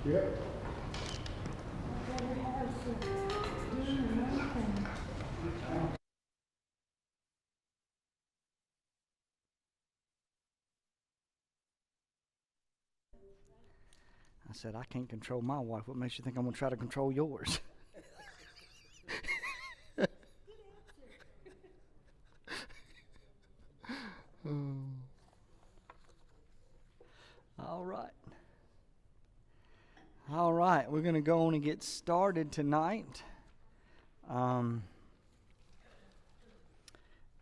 Yep. I said, I can't control my wife. What makes you think I'm going to try to control yours? All right. All right. We're going to go on and get started tonight. If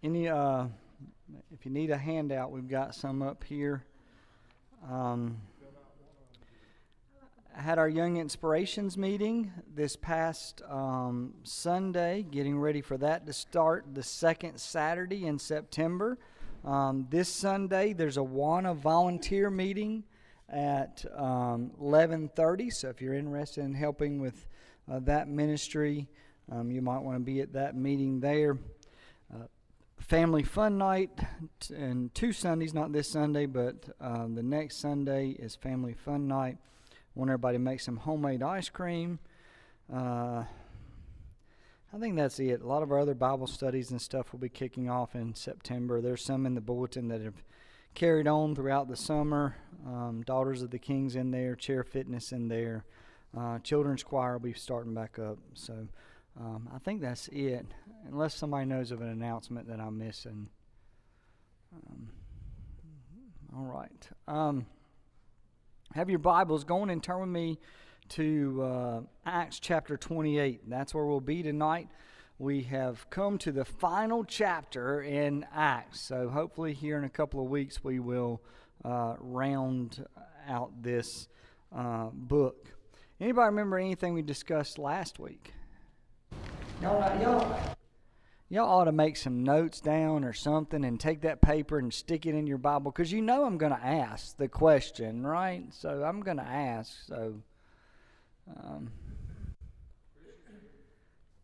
you need a handout, we've got some up here. I had our Young Inspirations meeting this past Sunday, getting ready for that to start the second Saturday in September. This Sunday, there's a WANA volunteer meeting at 11:30, so if you're interested in helping with that ministry, you might want to be at that meeting there. Family Fun Night, and 2 Sundays, not this Sunday, but the next Sunday is Family Fun Night. I want everybody to make some homemade ice cream. I think that's it. A lot of our other Bible studies and stuff will be kicking off in September. There's some in the bulletin that have carried on throughout the summer. Daughters of the King's in there, Chair Fitness in there. Children's Choir will be starting back up. So I think that's it, unless somebody knows of an announcement that I'm missing. All right. Have your Bibles, go on and turn with me to Acts chapter 28. That's where we'll be tonight. We have come to the final chapter in Acts. So hopefully here in a couple of weeks we will round out this book. Anybody remember anything we discussed last week? Y'all ought to make some notes down or something and take that paper and stick it in your Bible, because you know I'm going to ask the question, right? So I'm going to ask. So,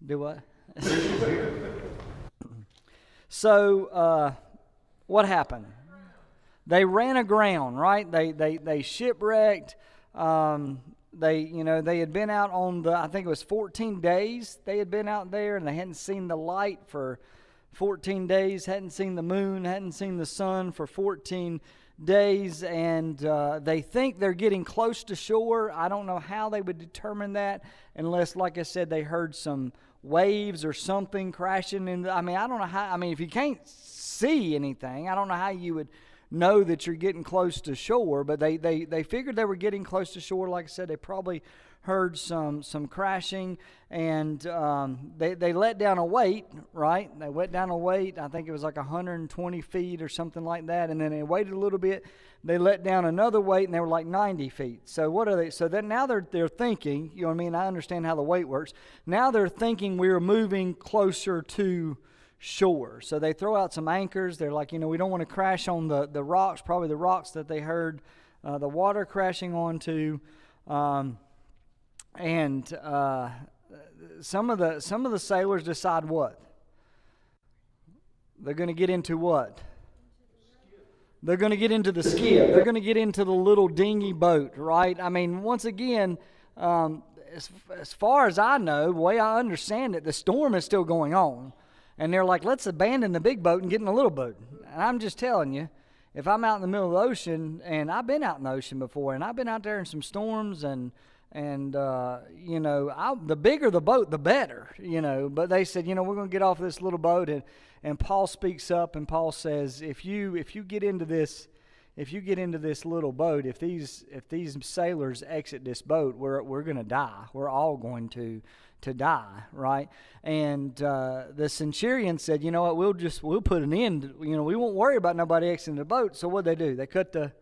do what? So, what happened? They ran aground, right? They shipwrecked. They had been out on I think it was 14 days they had been out there, and they hadn't seen the light for 14 days, hadn't seen the moon, hadn't seen the sun for 14 days, and they think they're getting close to shore. I don't know how they would determine that unless, like I said, they heard some waves or something crashing in I don't know how. If you can't see anything, I don't know how you would know that you're getting close to shore, but they figured they were getting close to shore. Like I said, they probably heard some crashing, and they let down a weight, right? They let down a weight. I think it was like 120 feet or something like that, and then they waited a little bit. They let down another weight, and they were like 90 feet. So what are they? So then now they're thinking, you know what I mean? I understand how the weight works. Now they're thinking we're moving closer to shore. So they throw out some anchors. They're like, we don't want to crash on the rocks, probably the rocks that they heard the water crashing onto. And some of the sailors decide what? They're going to get into what? They're going to get into the skiff. They're going to get into the little dinghy boat, right? Once again, as far as I know, the way I understand it, the storm is still going on. And they're like, let's abandon the big boat and get in the little boat. And I'm just telling you, if I'm out in the middle of the ocean, and I've been out in the ocean before, and I've been out there in some storms, and the bigger the boat, the better, But they said, we're going to get off this little boat, and Paul speaks up, and Paul says, if you get into this little boat, if these sailors exit this boat, we're going to die. We're all going to die, right? And the centurion said, you know what, we'll put an end, we won't worry about nobody exiting the boat. So what'd they do? They cut the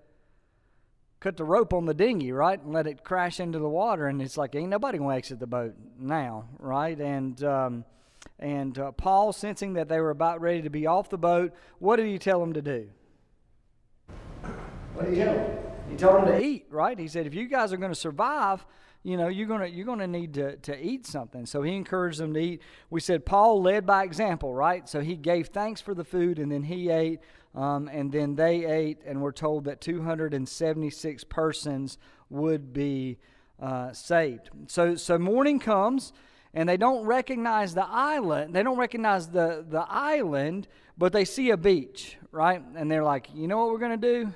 rope on the dinghy, right, and let it crash into the water, and it's like, ain't nobody gonna exit the boat now, right? And Paul, sensing that they were about ready to be off the boat, what did he tell them to do? What did he tell them? He told them to eat, right? He said, if you guys are going to survive, you're gonna need to eat something. So he encouraged them to eat. We said Paul led by example, right? So he gave thanks for the food, and then he ate, and then they ate, and we're told that 276 persons would be saved. So morning comes, and they don't recognize the island. They don't recognize the island, but they see a beach, right? And they're like, you know what we're going to do?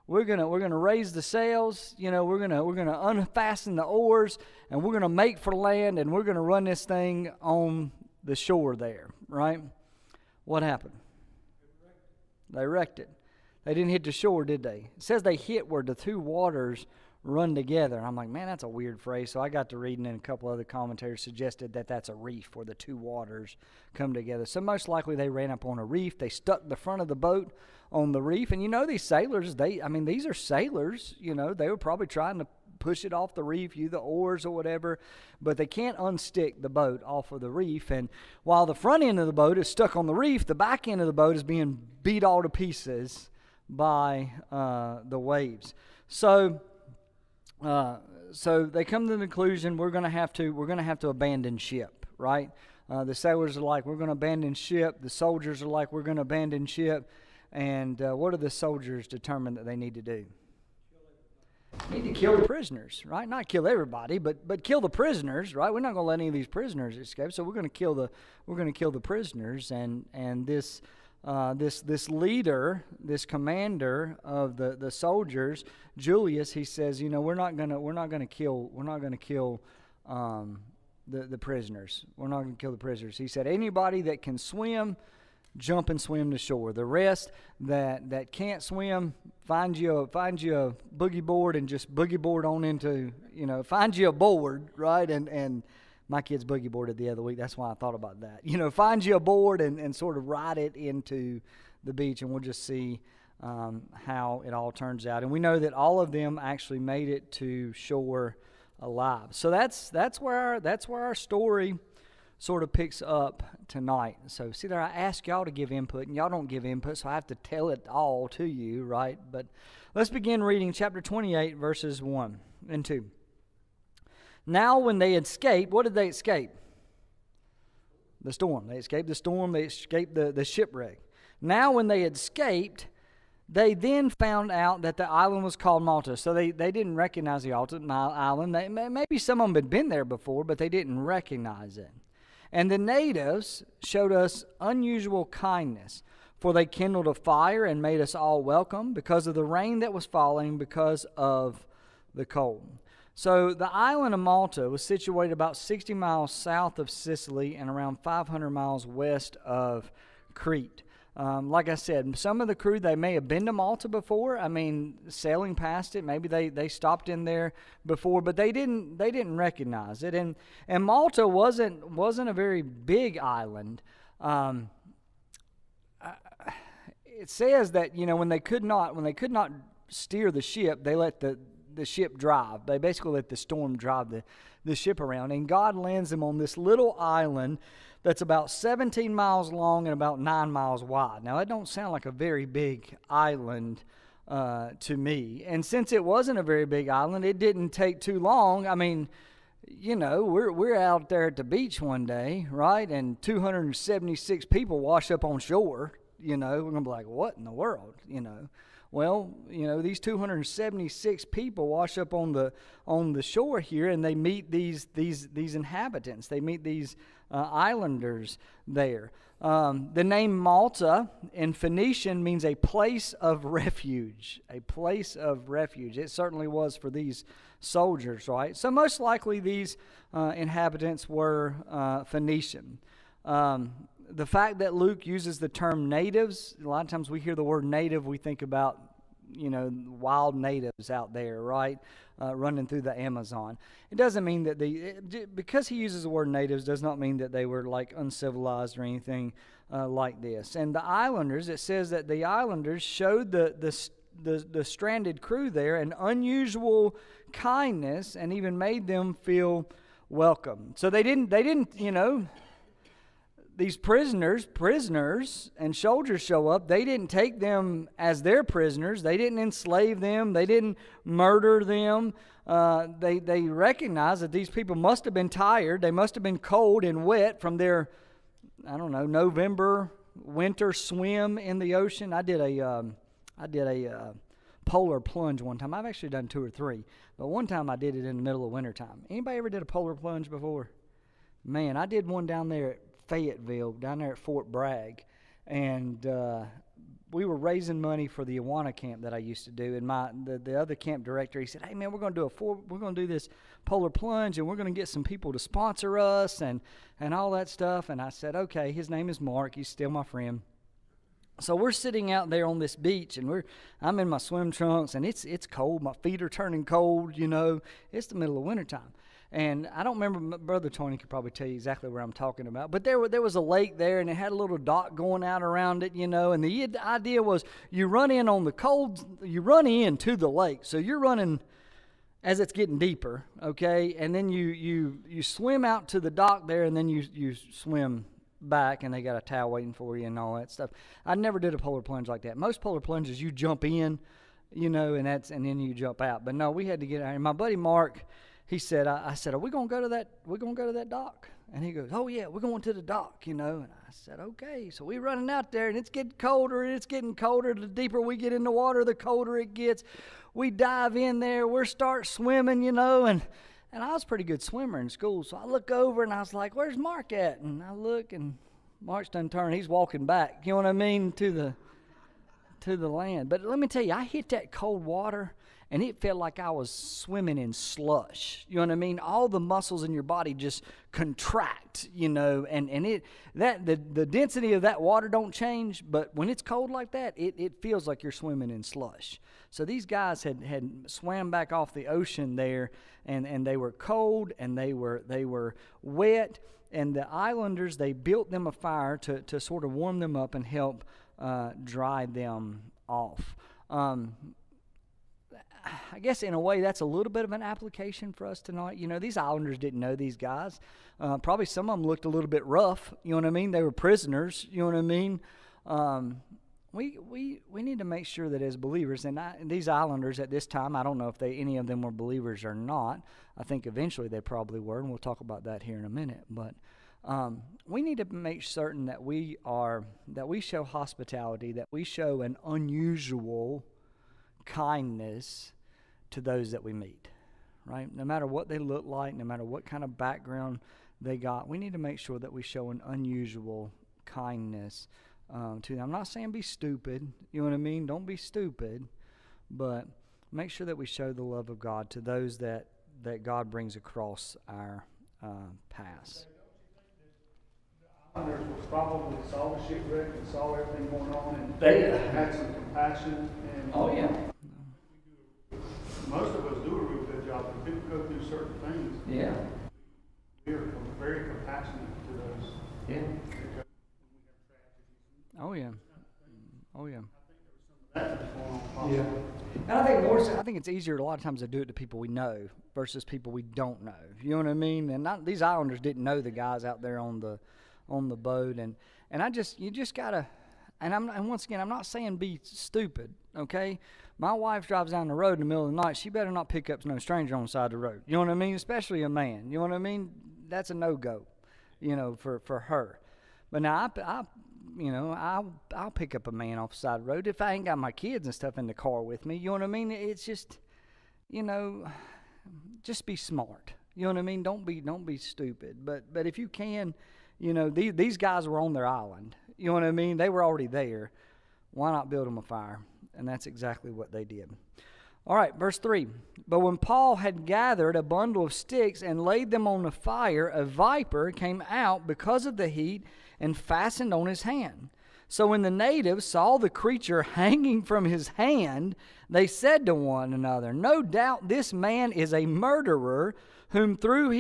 We're gonna raise the sails. We're gonna unfasten the oars, and we're gonna make for land, and we're gonna run this thing on the shore there, right? What happened? They wrecked it. They didn't hit the shore, did they? It says they hit where the two waters run together. I'm like, man, that's a weird phrase. So I got to reading, and a couple other commentators suggested that that's a reef where the two waters come together. So most likely they ran up on a reef. They stuck the front of the boat on the reef. And these sailors, these are sailors, they were probably trying to push it off the reef, use the oars or whatever, but they can't unstick the boat off of the reef. And while the front end of the boat is stuck on the reef, the back end of the boat is being beat all to pieces by the waves. So they come to the conclusion we're going to have to abandon ship, right? The sailors are like, we're going to abandon ship. The soldiers are like, we're going to abandon ship. And what do the soldiers determine that they need to do? Need to kill the prisoners, right? Not kill everybody, but kill the prisoners, right? We're not going to let any of these prisoners escape. So we're going to kill the prisoners. And this leader, this commander of the soldiers, Julius, he says, we're not gonna kill the prisoners. We're not gonna kill the prisoners. He said, anybody that can swim, jump and swim to shore. The rest that can't swim, find you a boogie board and just boogie board on into, find you a board, right? And my kids boogie boarded the other week. That's why I thought about that. Find you a board and sort of ride it into the beach, and we'll just see how it all turns out. And we know that all of them actually made it to shore alive. So that's where our story sort of picks up tonight. So see there, I ask y'all to give input, and y'all don't give input, so I have to tell it all to you, right? But let's begin reading chapter 28, verses 1 and 2. Now when they escaped, what did they escape? The storm. They escaped the storm. They escaped the shipwreck. Now when they escaped, they then found out that the island was called Malta. So they didn't recognize the island. Maybe some of them had been there before, but they didn't recognize it. And the natives showed us unusual kindness, for they kindled a fire and made us all welcome because of the rain that was falling because of the cold. So the island of Malta was situated about 60 miles south of Sicily and around 500 miles west of Crete. Like I said, some of the crew, they may have been to Malta before. I mean, sailing past it, maybe they stopped in there before, but they didn't recognize it. And Malta wasn't a very big island. It says that when they could not steer the ship, they let the ship drive. They basically let the storm drive the ship around. And God lands them on this little island that's about 17 miles long and about 9 miles wide. Now, that don't sound like a very big island to me. And since it wasn't a very big island, it didn't take too long. I mean, we're out there at the beach one day, right? And 276 people wash up on shore. We're going to be like, what in the world, Well, these 276 people wash up on the shore here, and they meet these inhabitants. They meet these islanders there. The name Malta in Phoenician means a place of refuge. A place of refuge. It certainly was for these soldiers, right? So most likely these inhabitants were Phoenician. The fact that Luke uses the term natives, a lot of times we hear the word native, we think about, wild natives out there, right, running through the Amazon. It doesn't mean that because he uses the word natives does not mean that they were like uncivilized or anything like this. And the islanders, it says that the islanders showed the stranded crew there an unusual kindness and even made them feel welcome. So they didn't, these prisoners and soldiers show up. They didn't take them as their prisoners. They didn't enslave them. They didn't murder them. They recognized that these people must have been tired. They must have been cold and wet from their, November winter swim in the ocean. I did a polar plunge one time. I've actually done 2 or 3, but one time I did it in the middle of wintertime. Anybody ever did a polar plunge before? Man, I did one down there at Fayetteville, down there at Fort Bragg, and we were raising money for the Awana camp that I used to do, and the other camp director, he said, "Hey man, we're going to do this polar plunge, and we're going to get some people to sponsor us and all that stuff." And I said, "Okay." His name is Mark. He's still my friend. So we're sitting out there on this beach, and I'm in my swim trunks, and it's cold. My feet are turning cold. It's the middle of wintertime. And I don't remember, Brother Tony could probably tell you exactly where I'm talking about, but there was a lake there, and it had a little dock going out around it, and the idea was you run into the lake, so you're running as it's getting deeper, okay, and then you swim out to the dock there, and then you swim back, and they got a towel waiting for you and all that stuff. I never did a polar plunge like that. Most polar plunges, you jump in, and then you jump out, but no, we had to get out. And my buddy Mark, he said, I said, "Are we going to go to that? We're going to go to that dock?" And he goes, "Oh yeah, we're going to the dock, And I said, "Okay." So we're running out there, and it's getting colder, and it's getting colder. The deeper we get in the water, the colder it gets. We dive in there, we start swimming, and I was a pretty good swimmer in school. So I look over, and I was like, "Where's Mark at?" And I look, and Mark's done turned. He's walking back. You know what I mean, to the land. But let me tell you, I hit that cold water, and it felt like I was swimming in slush. You know what I mean? All the muscles in your body just contract, and the density of that water don't change, but when it's cold like that, it feels like you're swimming in slush. So these guys had swam back off the ocean there, and they were cold, and they were wet, and the islanders, they built them a fire to sort of warm them up and help dry them off. I guess in a way that's a little bit of an application for us tonight. These islanders didn't know these guys. Probably some of them looked a little bit rough. You know what I mean? They were prisoners. You know what I mean? We need to make sure that as believers, and these islanders at this time, I don't know if any of them were believers or not. I think eventually they probably were, and we'll talk about that here in a minute. But we need to make certain that we show hospitality, that we show an unusual kindness to those that we meet, right? No matter what they look like, no matter what kind of background they got, we need to make sure that we show an unusual kindness to them. I'm not saying be stupid, you know what I mean? Don't be stupid, but make sure that we show the love of God to those that God brings across our paths. Others was probably saw the shipwreck and saw everything going on, and they had some compassion. And oh yeah, most of us do a real good job. When people go through certain things, yeah, we are very compassionate to those. Yeah. Oh yeah. Oh yeah. Yeah. And I think it's easier a lot of times to do it to people we know versus people we don't know. You know what I mean? And these islanders didn't know the guys out there on the boat, and you just gotta. And once again, I'm not saying be stupid. Okay, my wife drives down the road in the middle of the night. She better not pick up no stranger on the side of the road. You know what I mean? Especially a man. You know what I mean? That's a no-go. For her. But now I'll pick up a man off the side of the road if I ain't got my kids and stuff in the car with me. You know what I mean? It's just, just be smart. You know what I mean? Don't be stupid. But if you can, these guys were on their island. You know what I mean? They were already there. Why not build them a fire? And that's exactly what they did. All right, verse 3. But when Paul had gathered a bundle of sticks and laid them on the fire, a viper came out because of the heat and fastened on his hand. So when the natives saw the creature hanging from his hand, they said to one another, "No doubt this man is a murderer, whom though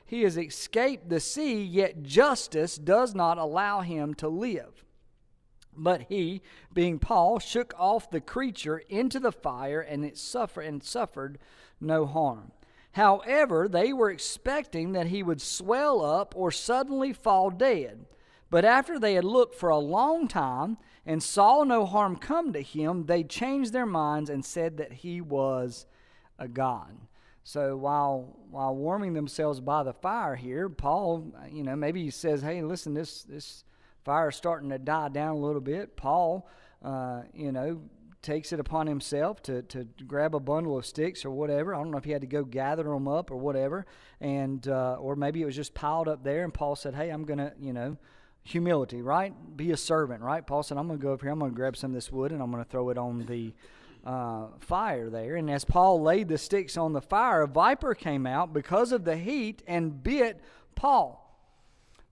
he has escaped the sea, yet justice does not allow him to live." But he, being Paul, shook off the creature into the fire, and it suffered no harm. However, they were expecting that he would swell up or suddenly fall dead. But after they had looked for a long time and saw no harm come to him, they changed their minds and said that he was a god. So while warming themselves by the fire here, Paul, maybe he says, "Hey, listen, this Fire's starting to die down a little bit. Paul, takes it upon himself to grab a bundle of sticks or whatever. I don't know if he had to go gather them up or whatever, and or maybe it was just piled up there, and Paul said, hey, I'm going to, humility, right? Be a servant, right? Paul said, I'm going to go over here, I'm going to grab some of this wood, and I'm going to throw it on the fire there. And as Paul laid the sticks on the fire, a viper came out because of the heat and bit Paul.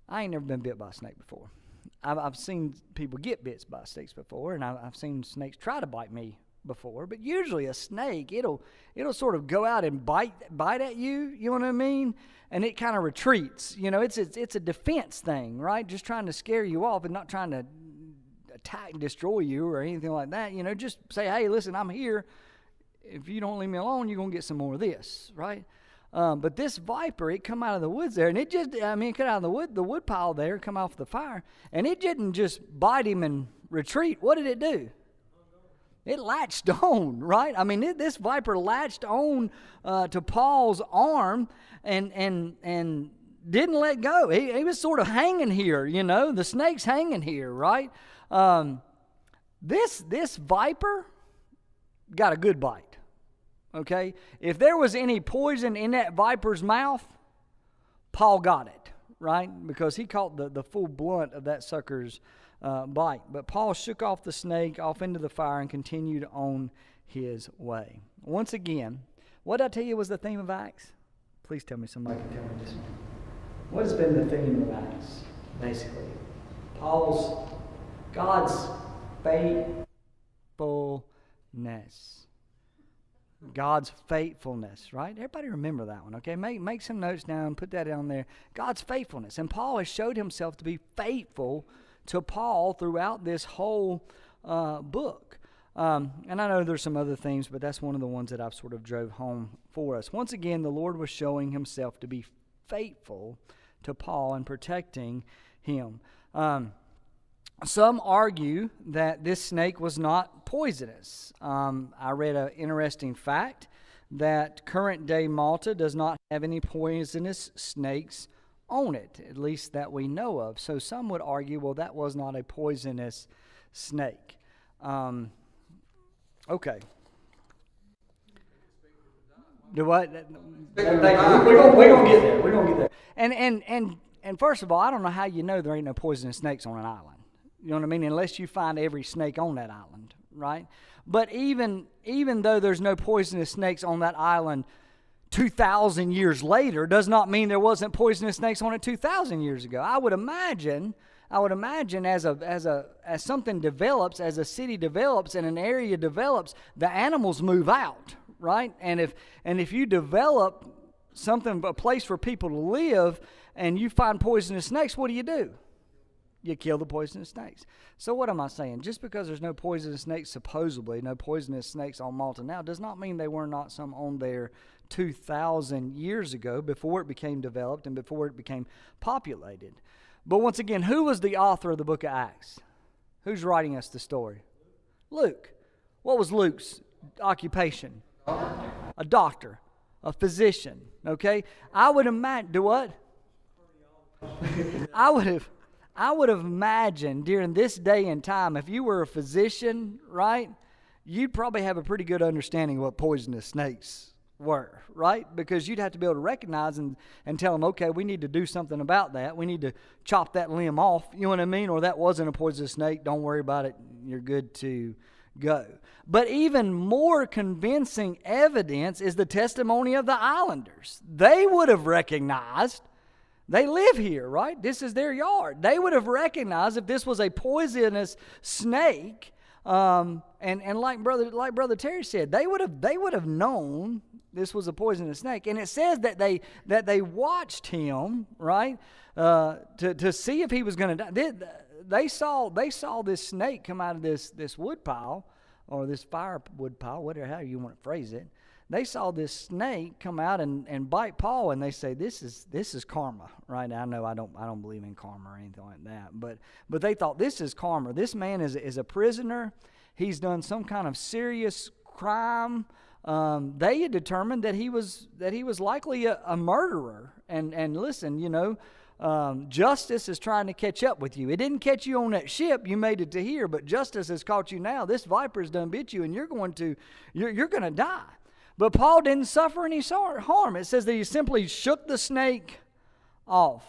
I ain't never been bit by a snake before. I've seen people get bits by snakes before, and I've seen snakes try to bite me before. But usually a snake, it'll sort of go out and bite at you. You know what I mean? And it kind of retreats. It's a defense thing, right? Just trying to scare you off and not trying to attack and destroy you or anything like that. Just say, hey, listen, I'm here. If you don't leave me alone, you're gonna get some more of this, right? But this viper, it come out of the woods there, and it cut out of the wood pile there, come off the fire, and it didn't just bite him and retreat. What did it do? It latched on, right? This viper latched on to Paul's arm and didn't let go. He was sort of hanging here, the snake's hanging here, right? This viper got a good bite. Okay, if there was any poison in that viper's mouth, Paul got it, right? Because he caught the full blunt of that sucker's bite. But Paul shook off the snake off into the fire and continued on his way. Once again, what did I tell you was the theme of Acts? Please tell me, somebody can tell me this one. What has been the theme of Acts, basically? God's faithfulness. God's faithfulness, right? Everybody remember that one, okay? Make some notes down, put that down there. God's faithfulness. And Paul has showed himself to be faithful to Paul throughout this whole book. And I know there's some other themes, but that's one of the ones that I've sort of drove home for us. Once again, the Lord was showing himself to be faithful to Paul and protecting him. Some argue that this snake was not poisonous. I read an interesting fact that current-day Malta does not have any poisonous snakes on it, at least that we know of. So some would argue, well, that was not a poisonous snake. Okay. Do what? We're gonna get there. We're gonna get there. And first of all, I don't know how you know there ain't no poisonous snakes on an island. You know what I mean? Unless you find every snake on that island, right? But even though there's no poisonous snakes on that island 2,000 years later, does not mean there wasn't poisonous snakes on it 2,000 years ago. I would imagine as something develops, as a city develops and an area develops, the animals move out, right? And if you develop a place for people to live, and you find poisonous snakes, what do? You kill the poisonous snakes. So what am I saying? Just because there's no poisonous snakes, supposedly, no poisonous snakes on Malta now, does not mean they were not some on there 2,000 years ago, before it became developed and before it became populated. But once again, who was the author of the book of Acts? Who's writing us the story? Luke. What was Luke's occupation? A doctor, a physician, okay? I would imagine, do what? I would have imagined during this day and time, if you were a physician, right, you'd probably have a pretty good understanding of what poisonous snakes were, right? Because you'd have to be able to recognize and tell them, okay, we need to do something about that. We need to chop that limb off, you know what I mean? Or that wasn't a poisonous snake, don't worry about it, you're good to go. But even more convincing evidence is the testimony of the islanders. They would have recognized. They live here, right? This is their yard. They would have recognized if this was a poisonous snake, and like Brother Terry said, they would have known this was a poisonous snake. And it says that they watched him, right, to see if he was going to die. They saw this snake come out of this wood pile, or this firewood pile, whatever how you want to phrase it. They saw this snake come out and bite Paul, and they say, this is karma, right? I know I don't believe in karma or anything like that, but they thought, this is karma. This man is a prisoner. He's done some kind of serious crime. They had determined that he was likely a murderer. And listen, justice is trying to catch up with you. It didn't catch you on that ship. You made it to here, but justice has caught you now. This viper has done bit you, and you're going to die. But Paul didn't suffer any harm. It says that he simply shook the snake off.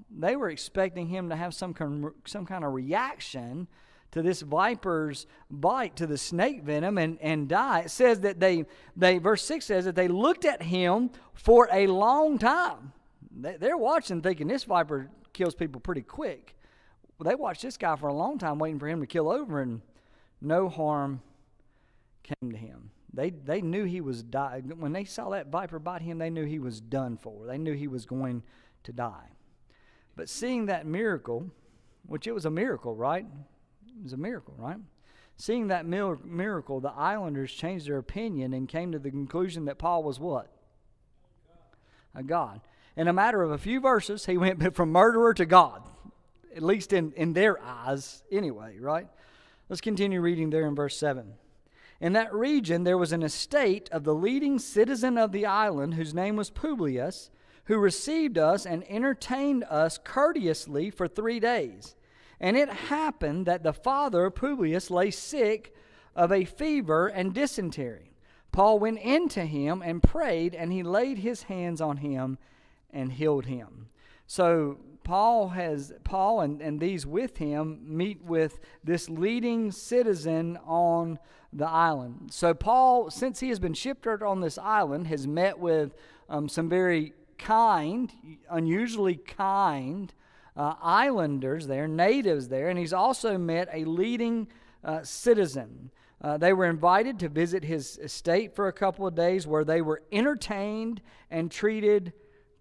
They were expecting him to have some kind of reaction to this viper's bite, to the snake venom, and die. It says that they verse 6 says that they looked at him for a long time. They're watching thinking this viper kills people pretty quick. Well, they watched this guy for a long time waiting for him to kill over, and no harm came to him. They knew he was dying. When they saw that viper bite him, they knew he was done for. They knew he was going to die. But seeing that miracle, which it was a miracle, right? It was a miracle, right? Seeing that miracle, the islanders changed their opinion and came to the conclusion that Paul was what? A god. In a matter of a few verses, he went from murderer to God, at least in their eyes anyway, right? Let's continue reading there in verse 7. In that region, there was an estate of the leading citizen of the island, whose name was Publius, who received us and entertained us courteously for 3 days. And it happened that the father of Publius lay sick of a fever and dysentery. Paul went in to him and prayed, and he laid his hands on him and healed him. So Paul and these with him meet with this leading citizen on the island. So Paul, since he has been shipwrecked on this island, has met with some very kind, unusually kind islanders there, natives there, and he's also met a leading citizen. They were invited to visit his estate for a couple of days, where they were entertained and treated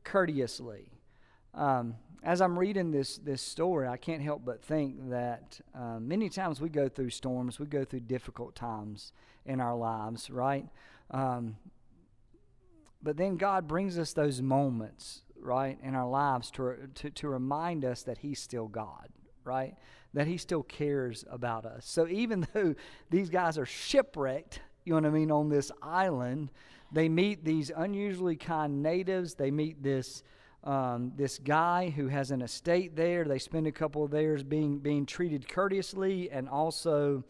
courteously. As I'm reading this story, I can't help but think that many times we go through storms, we go through difficult times in our lives, right? But then God brings us those moments, right, in our lives to remind us that He's still God, right? That He still cares about us. So even though these guys are shipwrecked, you know what I mean, on this island, they meet these unusually kind natives. They meet this guy who has an estate there. They spend a couple of days being treated courteously and also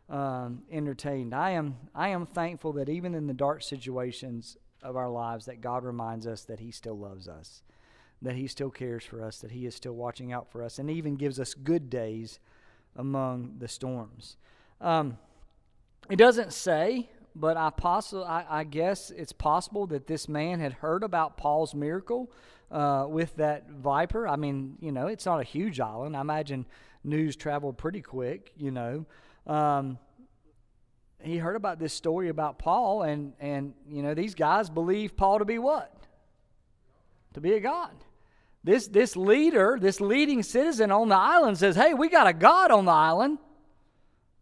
entertained. I am thankful that even in the dark situations of our lives, that God reminds us that He still loves us, that He still cares for us, that He is still watching out for us, and even gives us good days among the storms. It doesn't say, but I guess it's possible that this man had heard about Paul's miracle with that viper. I mean, you know, it's not a huge island. I imagine news traveled pretty quick, you know. He heard about this story about Paul, and you know, these guys believe Paul to be what? To be a god. This leader, this leading citizen on the island says, hey, we got a god on the island.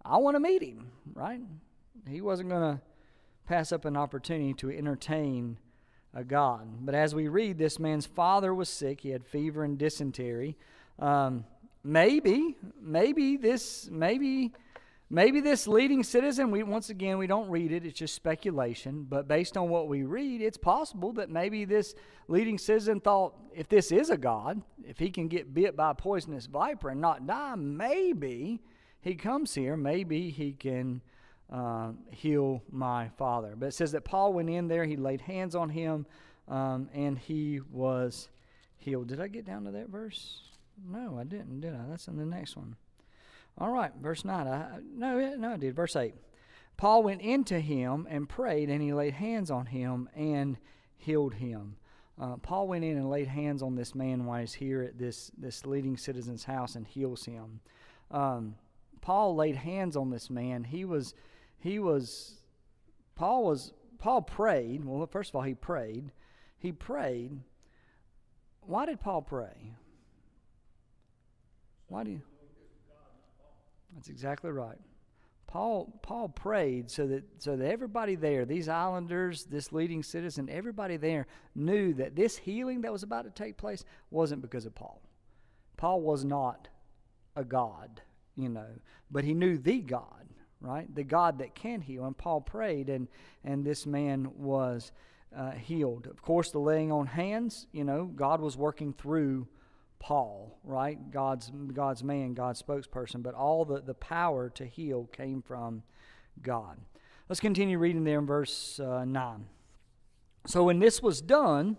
I want to meet him, right? He wasn't going to pass up an opportunity to entertain a god. But as we read, this man's father was sick. He had fever and dysentery. Maybe this leading citizen, we don't read it, it's just speculation, but based on what we read, it's possible that maybe this leading citizen thought, if this is a god, if he can get bit by a poisonous viper and not die, maybe he comes here, maybe he can heal my father. But it says that Paul went in there, he laid hands on him, and he was healed. Did I get down to that verse? No, I didn't, did I? That's in the next one. All right, verse 9. No, I did. Verse 8. Paul went into him and prayed, and he laid hands on him and healed him. Paul went in and laid hands on this man while he's here at this leading citizen's house and heals him. Paul laid hands on this man. Paul prayed. Well, first of all, he prayed. He prayed. Why did Paul pray? That's exactly right. Paul prayed so that everybody there, these islanders, this leading citizen, everybody there knew that this healing that was about to take place wasn't because of Paul. Paul was not a god, you know, but he knew the God, right? The God that can heal. And Paul prayed, and this man was healed. Of course, the laying on hands, you know, God was working through Paul, right? God's man, God's spokesperson, but all the power to heal came from God. Let's continue reading there in verse 9. So when this was done,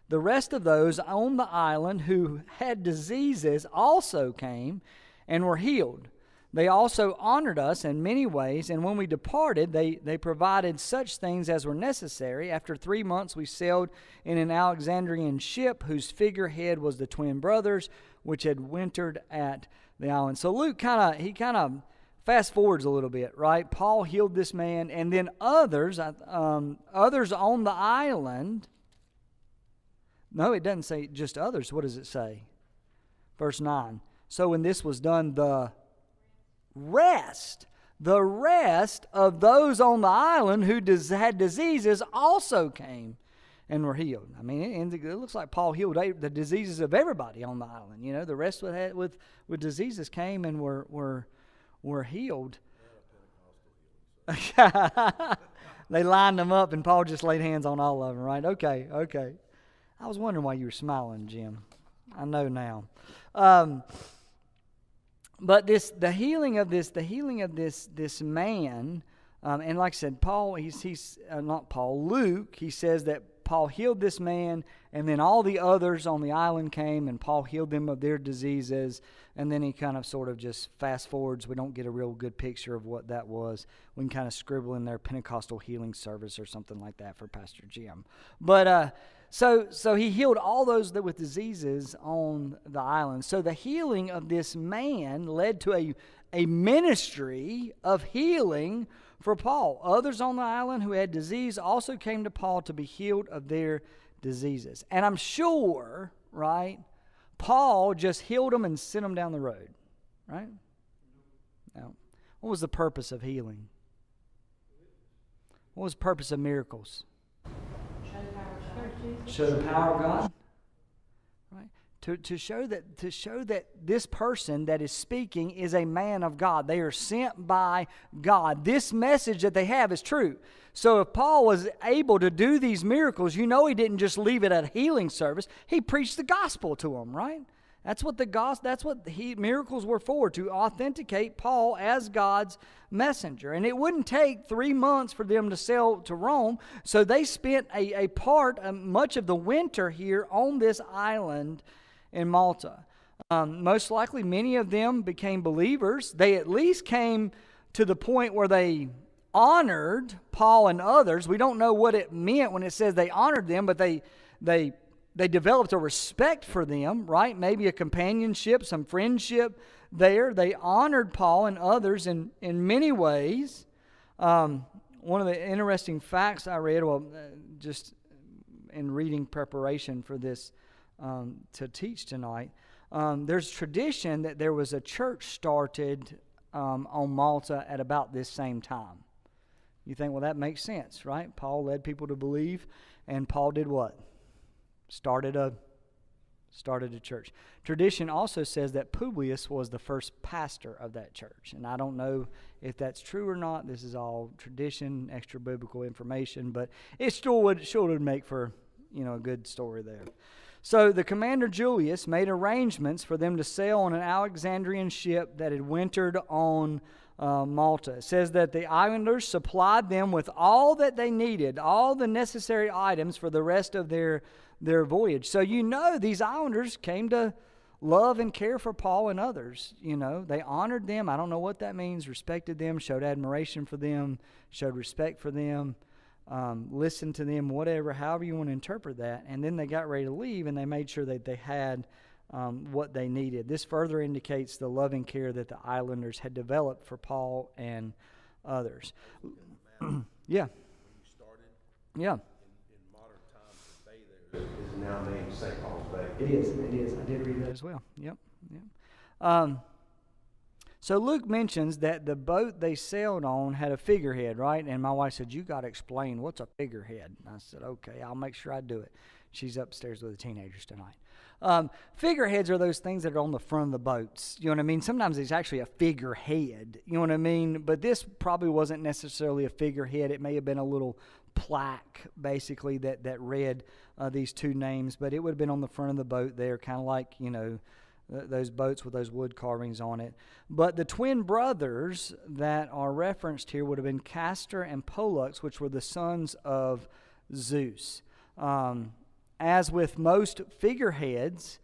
the rest of those on the island who had diseases also came and were healed. They also honored us in many ways, and when we departed, they provided such things as were necessary. After 3 months, we sailed in an Alexandrian ship whose figurehead was the twin brothers, which had wintered at the island. So Luke kind of fast forwards a little bit, right? Paul healed this man, and then others on the island. No, it doesn't say just others. What does it say? Verse 9. So when this was done, the rest of those on the island who had diseases also came and were healed. I mean, it looks like Paul healed the diseases of everybody on the island. You know, the rest with diseases came and were healed. They lined them up, and Paul just laid hands on all of them, right? Okay. I was wondering why you were smiling, Jim. I know now. But the healing of this man, and like I said, Luke, he says that Paul healed this man, and then all the others on the island came, and Paul healed them of their diseases, and then he kind of sort of just fast forwards. We don't get a real good picture of what that was. We can kind of scribble in there Pentecostal healing service or something like that for Pastor Jim. But so he healed all those that with diseases on the island. So the healing of this man led to a ministry of healing for Paul. Others on the island who had disease also came to Paul to be healed of their diseases. And I'm sure, right, Paul just healed them and sent them down the road, right? Now, what was the purpose of healing? What was the purpose of miracles? Show the power of God, right? To show that this person that is speaking is a man of God. They are sent by God. This message that they have is true. So if Paul was able to do these miracles, you know he didn't just leave it at a healing service. He preached the gospel to them, right? That's what miracles were for, to authenticate Paul as God's messenger. And it wouldn't take 3 months for them to sail to Rome, so they spent much of the winter here on this island in Malta. Most likely, many of them became believers. They at least came to the point where they honored Paul and others. We don't know what it meant when it says they honored them, but they developed a respect for them, right? Maybe a companionship, some friendship there. They honored Paul and others in many ways. One of the interesting facts I read, just in reading preparation for this to teach tonight, there's tradition that there was a church started on Malta at about this same time. You think, well, that makes sense, right? Paul led people to believe, and Paul did what? Started a church. Tradition also says that Publius was the first pastor of that church. And I don't know if that's true or not. This is all tradition, extra biblical information, but it sure would make for, a good story there. So the commander Julius made arrangements for them to sail on an Alexandrian ship that had wintered on Malta. It says that the islanders supplied them with all that they needed, all the necessary items for the rest of their voyage. So these islanders came to love and care for Paul and others. They honored them. I don't know what that means. Respected them, showed admiration for them, showed respect for them, listened to them, whatever, however you want to interpret that. And then they got ready to leave, and they made sure that they had what they needed. This further indicates the loving care that the islanders had developed for Paul and others. Yeah. Yeah. Is now named St. Paul's Bay. It is. I did read that as well. Yep. So Luke mentions that the boat they sailed on had a figurehead, right? And my wife said, "You got to explain what's a figurehead." And I said, "Okay, I'll make sure I do it." She's upstairs with the teenagers tonight. Figureheads are those things that are on the front of the boats. You know what I mean? Sometimes it's actually a figurehead. You know what I mean? But this probably wasn't necessarily a figurehead. It may have been a little plaque, basically, that read these two names. But it would have been on the front of the boat there, kind of like, those boats with those wood carvings on it. But the twin brothers that are referenced here would have been Castor and Pollux, which were the sons of Zeus. As with most figureheads,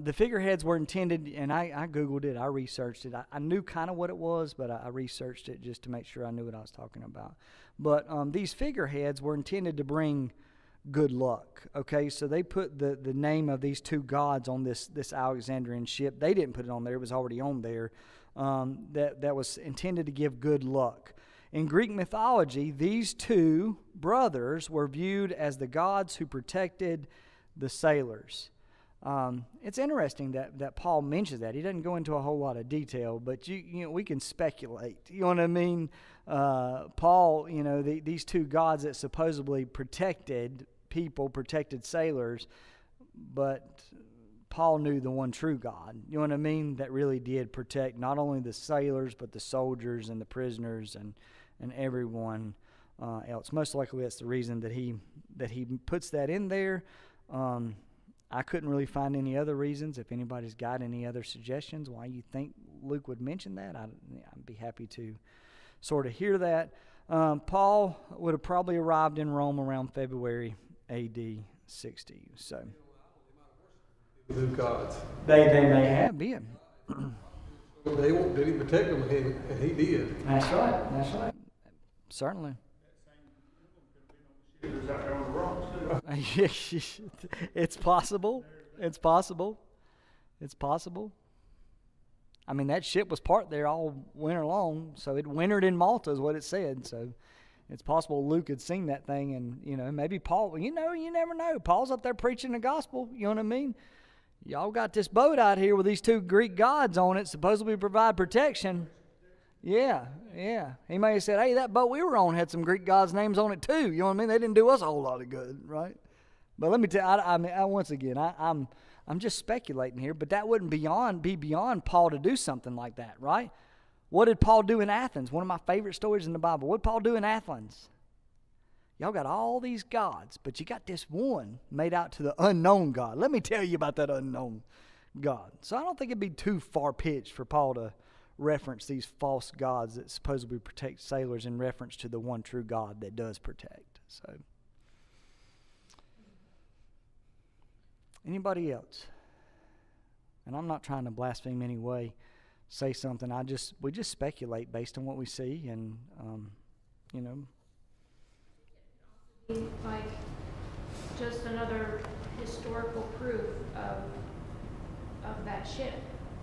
the figureheads were intended, and I Googled it, I researched it. I knew kind of what it was, but I researched it just to make sure I knew what I was talking about. But these figureheads were intended to bring good luck. Okay, so they put the name of these two gods on this Alexandrian ship. They didn't put it on there; it was already on there. That was intended to give good luck. In Greek mythology, these two brothers were viewed as the gods who protected the sailors. It's interesting that Paul mentions that. He doesn't go into a whole lot of detail, but we can speculate. You know what I mean? Paul, these two gods that supposedly protected people, protected sailors, but Paul knew the one true God. You know what I mean? That really did protect not only the sailors, but the soldiers and the prisoners and everyone else. Most likely that's the reason that he puts that in there. I couldn't really find any other reasons. If anybody's got any other suggestions why you think Luke would mention that, I'd be happy to sort of hear that. Paul would have probably arrived in Rome around February AD 60. So New gods. they may have been. They didn't protect them, and he did. That's right. Certainly. There's out there on the rocks, too. It's possible. I mean, that ship was parked there all winter long, so it wintered in Malta is what it said. So it's possible Luke had seen that thing, and, maybe Paul, you never know. Paul's up there preaching the gospel, you know what I mean? Y'all got this boat out here with these two Greek gods on it, supposedly provide protection. Yeah. He may have said, hey, that boat we were on had some Greek gods' names on it too. You know what I mean? They didn't do us a whole lot of good, right? But let me tell you, once again, I'm just speculating here, but that wouldn't be beyond Paul to do something like that, right? What did Paul do in Athens? One of my favorite stories in the Bible. What did Paul do in Athens? Y'all got all these gods, but you got this one made out to the unknown God. Let me tell you about that unknown God. So I don't think it'd be too far-pitched for Paul to reference these false gods that supposedly protect sailors in reference to the one true God that does protect. So, anybody else? And I'm not trying to blaspheme any way, say something. We just speculate based on what we see, and like just another historical proof of that ship.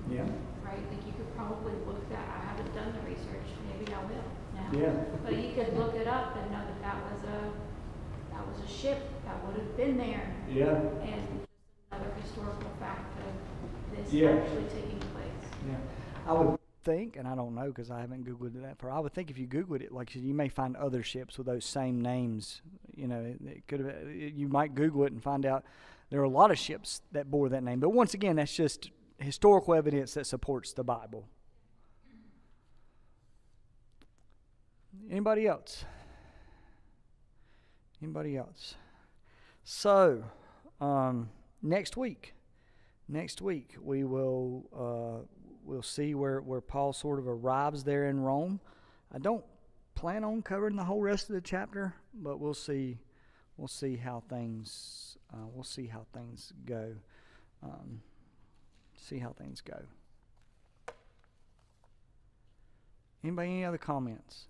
Yeah. Right? Like you could probably look that. I haven't done the research. Maybe I will now. Yeah. But you could look it up and know that was a ship that would have been there. Yeah. And another historical fact of this Yeah. actually taking place. Yeah. I would think, and I don't know because I haven't Googled it that far, I would think if you Googled it, like you may find other ships with those same names. It could have. You might Google it and find out there are a lot of ships that bore that name. But once again, that's just historical evidence that supports the Bible. Anybody else? So, next week we will we'll see where Paul sort of arrives there in Rome. I don't plan on covering the whole rest of the chapter, but we'll see how things go. See how things go. Anybody, any other comments?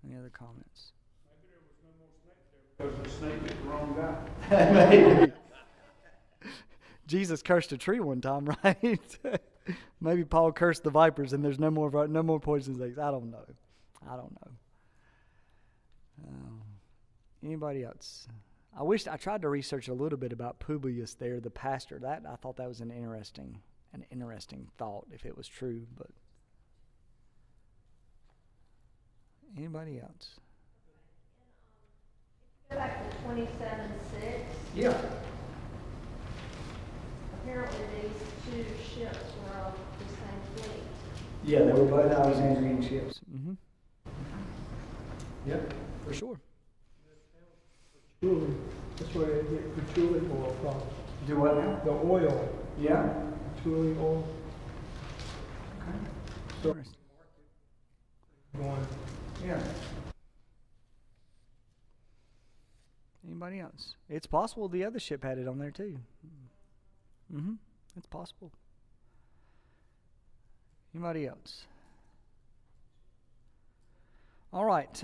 Any other comments? Maybe there was no more snakes there because the snake hit the wrong guy. Maybe. Jesus cursed a tree one time, right? Maybe Paul cursed the vipers and there's no more poison snakes. I don't know. Anybody else? I tried to research a little bit about Publius there, the pastor. I thought that was an interesting thought if it was true. But anybody else? Go back to 27:6. Yeah. apparently these two ships were of the same fleet. Yeah, they were both Alexandrian ships. Mm-hmm. Yep, for sure. Truly, that's where they get the truly oil from. Do what now? The oil, Yeah. truly oil, Okay. So- going. Yeah. Anybody else? It's possible the other ship had it on there too. Mm-hmm. It's possible. Anybody else? All right.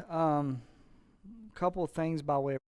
Couple of things by way of